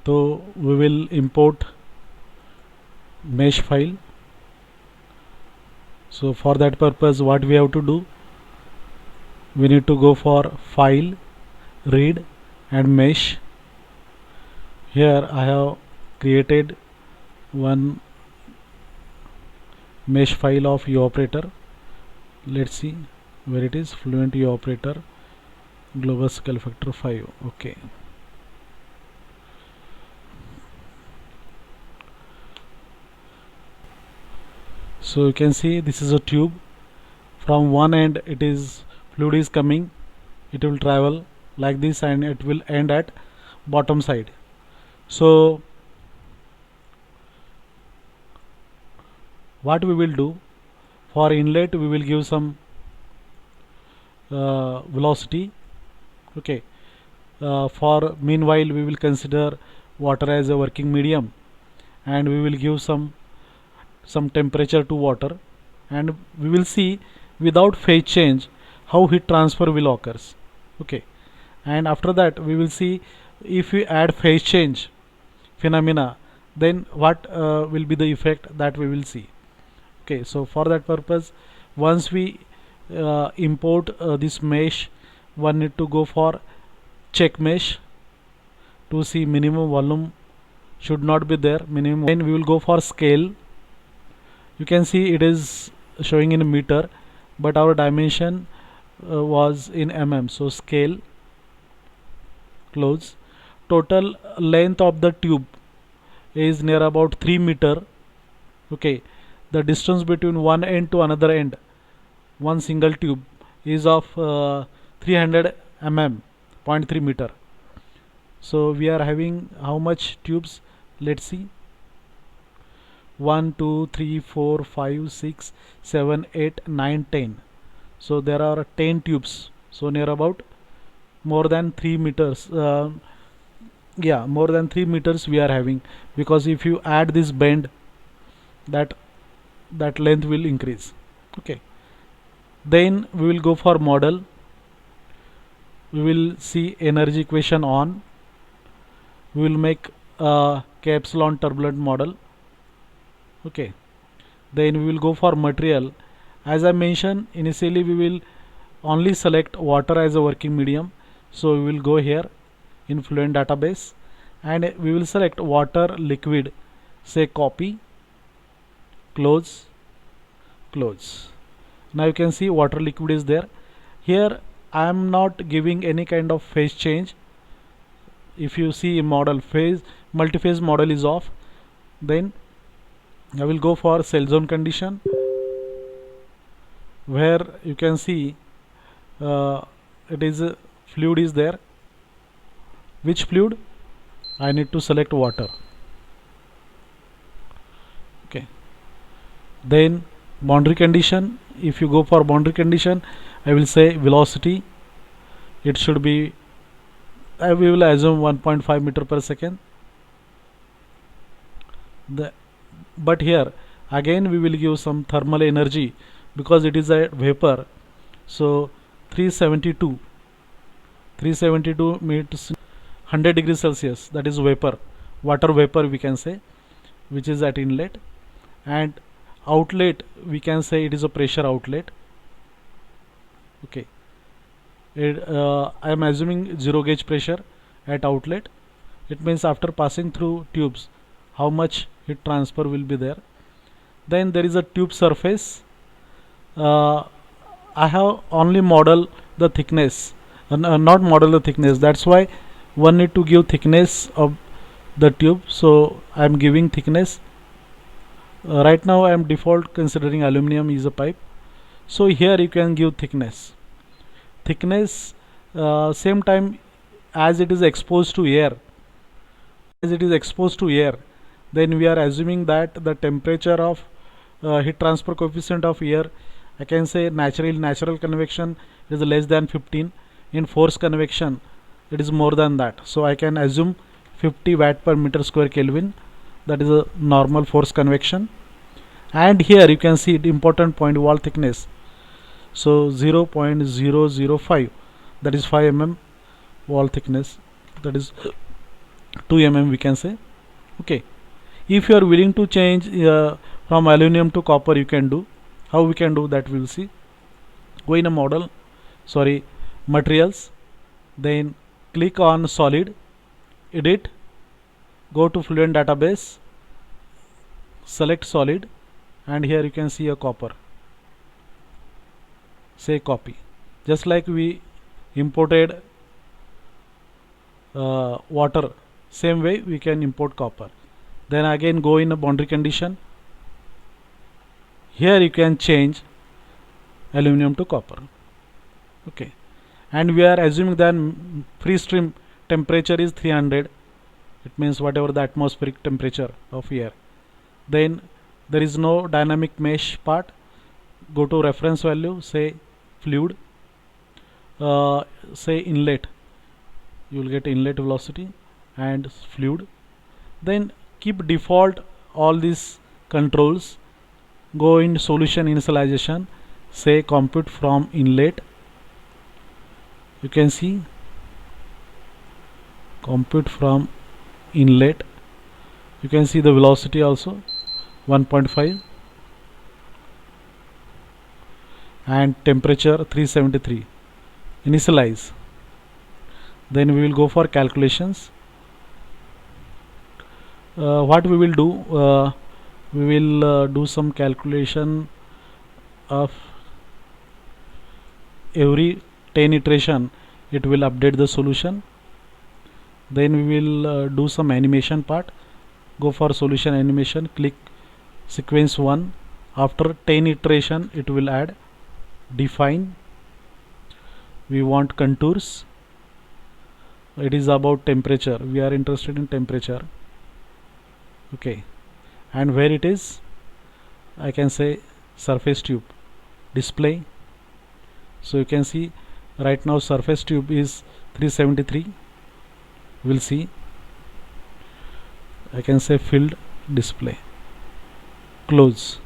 So we will import mesh file. So for that purpose, what we have to do, we need to go for file, read and mesh. Here I have created one mesh file of eoperator. Let's see where it is. Fluent eoperator global scale factor 5. Okay. So you can see this is a tube. From one end it is fluid is coming, it will travel like this and it will end at bottom side. So what we will do, for inlet we will give some velocity. Okay. For meanwhile we will consider water as a working medium and we will give some temperature to water, and we will see without phase change how heat transfer will occurs. Okay. And after that we will see if we add phase change phenomena, then what will be the effect that we will see. Okay, so for that purpose, once we import this mesh, one need to go for check mesh to see minimum volume should not be there, minimum. Then we will go for scale. You can see it is showing in meter, but our dimension was in mm. So scale, close. Total length of the tube is near about 3 meter. Okay, the distance between one end to another end, one single tube, is of 300 mm, 0.3 meter. So we are having how much tubes? Let's see. 1 2 3 4 5 6 7 8 9 10. So there are 10 tubes, so near about more than 3 meters. Yeah, more than 3 meters we are having, because if you add this bend, that length will increase. Okay, then we will go for model. We will see energy equation on. We will make a K-epsilon turbulent model. Okay, then we will go for material. As I mentioned initially, we will only select water as a working medium, so we will go here in Fluent database and we will select water liquid, say copy, close, close. Now you can see water liquid is there. Here I am not giving any kind of phase change. If you see model phase, multi-phase model is off, then I will go for cell zone condition, where you can see it is fluid is there. Which fluid? I need to select water. Okay, then boundary condition. If you go for boundary condition, I will say velocity, it should be, we will assume 1.5 meter per second. But here again we will give some thermal energy because it is a vapor. So 372 means 100 degrees Celsius, that is vapor, water vapor we can say, which is at inlet. And outlet, we can say it is a pressure outlet. Okay, I am assuming 0 gauge pressure at outlet. It means after passing through tubes how much heat transfer will be there. Then there is a tube surface. I have only model the thickness, not model the thickness, that's why one need to give thickness of the tube. So I am giving thickness. Right now I am default considering aluminum is a pipe, so here you can give thickness. Same time as it is exposed to air, then we are assuming that the temperature of heat transfer coefficient of air, I can say natural convection is less than 15, in forced convection it is more than that, so I can assume 50 watt per meter square Kelvin, that is a normal forced convection. And here you can see the important point, wall thickness, so 0.005, that is 5 mm wall thickness, that is 2 mm we can say. Okay, if you are willing to change from aluminum to copper, you can do. How we can do that, we will see. Go in a model, sorry, materials, then click on solid, edit, go to Fluent database, select solid, and here you can see a copper, say copy. Just like we imported water, same way we can import copper. Then again go in a boundary condition, here you can change aluminum to copper. Okay, and we are assuming that free stream temperature is 300. It means whatever the atmospheric temperature of air. Then there is no dynamic mesh part. Go to reference value, say fluid, say inlet, you will get inlet velocity and fluid. Then keep default all these controls. Go in solution initialization, say compute from inlet, you can see compute from inlet, you can see the velocity also 1.5 and temperature 373. Initialize. Then we will go for calculations. What we will do, we will do some calculation of every 10 iteration, it will update the solution. Then we will do some animation part. Go for solution animation, click sequence 1. After 10 iteration it will add define. We want contours. It is about temperature, we are interested in temperature. Okay, and where it is, I can say surface tube display. So you can see right now surface tube is 373. We'll see, I can say filled display, close.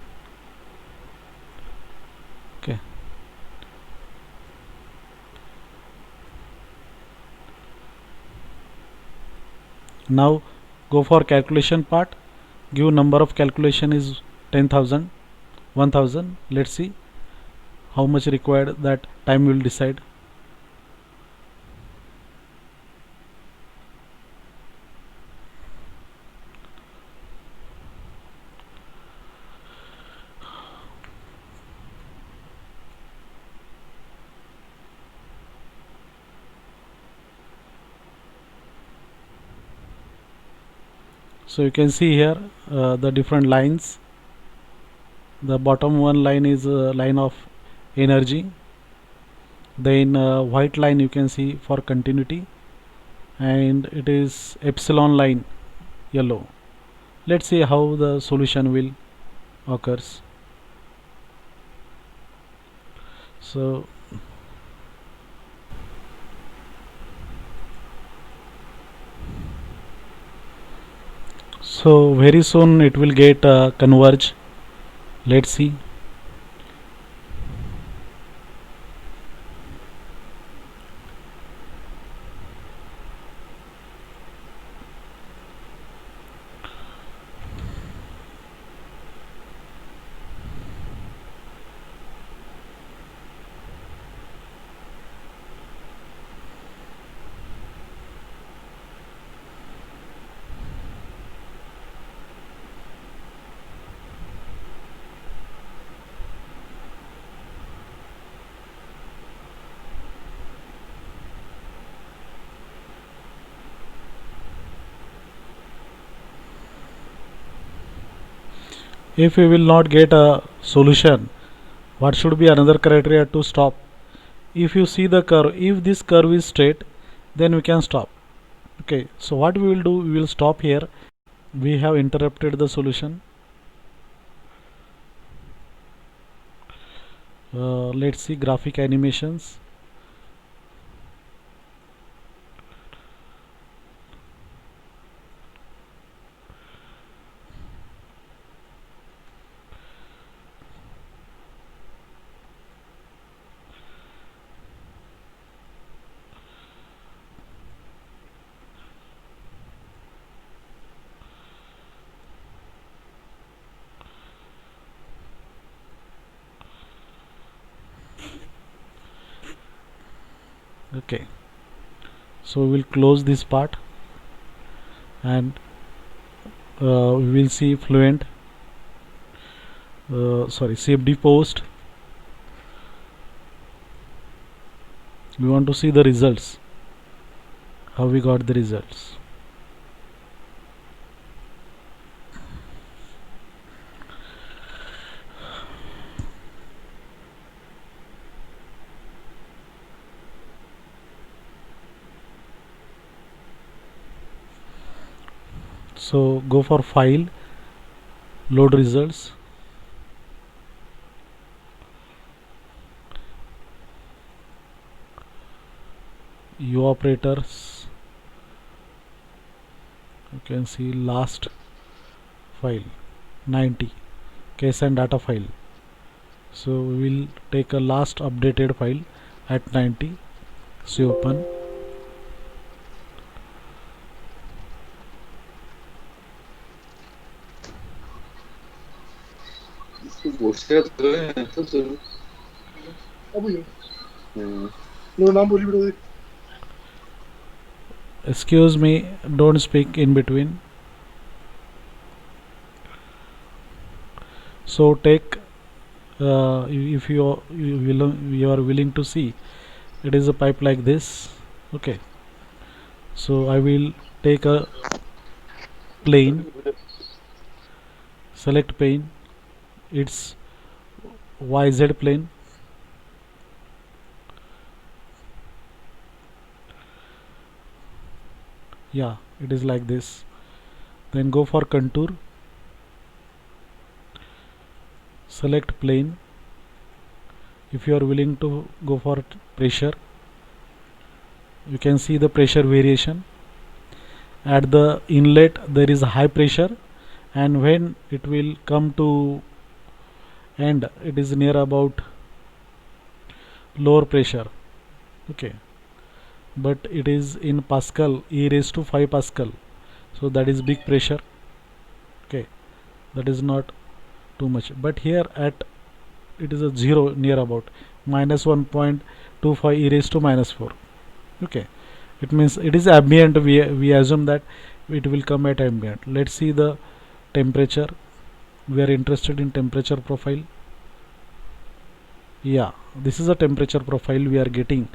Okay, now go for calculation part. Give number of calculation is 10,000, 1000. Let's see how much required, that time will decide. So you can see here the different lines. The bottom one line is a line of energy. Then white line you can see for continuity, and it is epsilon line yellow. Let's see how the solution will occurs. So very soon it will get converge. Let's see. If we will not get a solution, what should be another criteria to stop? If you see the curve, if this curve is straight, then we can stop. Okay, so what we will do, we will stop here. We have interrupted the solution. Let's see graphic animations. Okay, so we will close this part, and we will see Fluent, CFD post. We want to see the results, how we got the results. So go for file, load results. U operators, you can see last file 90 case and data file. So we will take a last updated file at 90. See, open. Você ganha tanto. Excuse me, don't speak in between. So take, if you are willing to see, it is a pipe like this. Okay, so I will take a plane, select plane, it's YZ plane. Yeah, it is like this. Then go for contour, select plane. If you are willing to go for pressure, you can see the pressure variation. At the inlet there is a high pressure, and when it will come to end, it is near about lower pressure. Okay, but it is in Pascal, e raised to 5 Pascal, so that is big pressure. Okay, that is not too much, but here at it is a 0 near about minus 1.25 e raised to minus 4. Okay, it means it is ambient. We assume that it will come at ambient. Let's see the temperature. We are interested in temperature profile. Yeah, this is a temperature profile we are getting,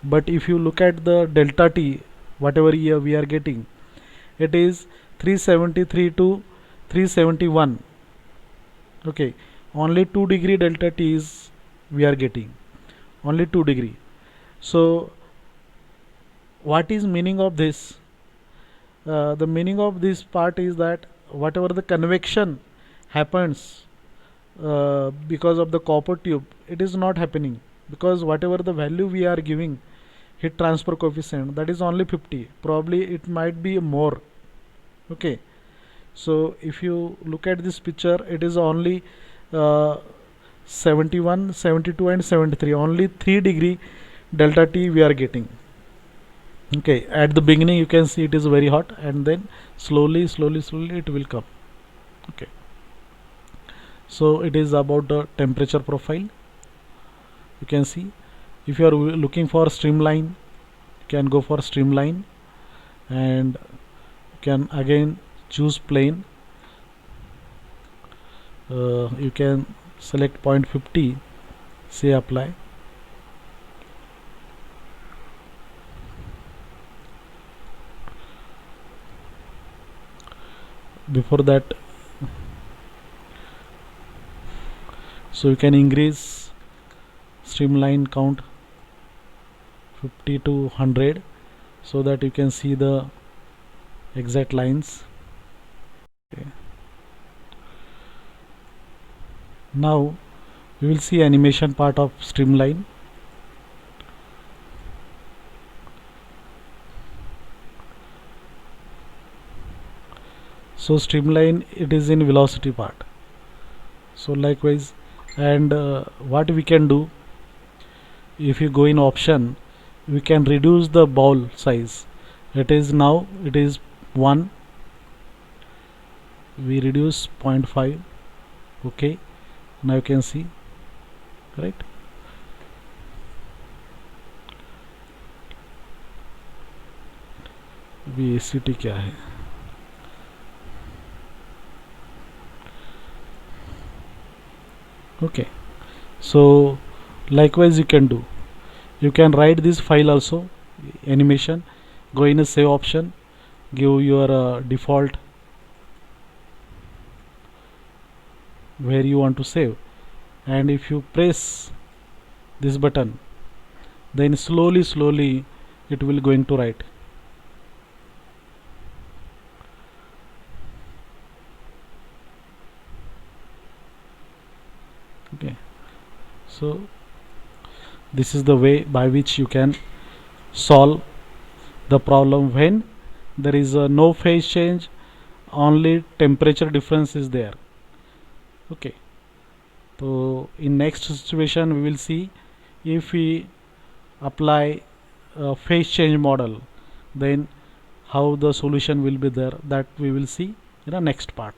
but if you look at the delta T, whatever year we are getting, it is 373 to 371. Okay, only 2 degree delta T is we are getting, only 2 degree. So what is meaning of this? The meaning of this part is that whatever the convection happens because of the copper tube, it is not happening, because whatever the value we are giving heat transfer coefficient, that is only 50, probably it might be more. Okay, so if you look at this picture, it is only uh, 71, 72 and 73, only 3 degree delta T we are getting. Okay, at the beginning you can see it is very hot, and then slowly it will come. Okay, so it is about the temperature profile. You can see, if you are looking for streamline, you can go for streamline, and you can again choose plane. You can select 0.50, say apply. Before that, so you can increase streamline count 50 to 100, so that you can see the exact lines. Okay. Now we will see animation part of streamline. So streamline, it is in velocity part. So likewise, and what we can do, if you go in option, we can reduce the ball size. It is now, it is 1, we reduce 0.5. Okay, now you can see, right? अभी ACT क्या है? Okay, so likewise you can write this file also, animation. Go in a save option, give your default where you want to save, and if you press this button, then slowly it will going to write. Okay, so this is the way by which you can solve the problem when there is no phase change, only temperature difference is there. Okay, so in next situation we will see if we apply a phase change model, then how the solution will be there, that we will see in the next part.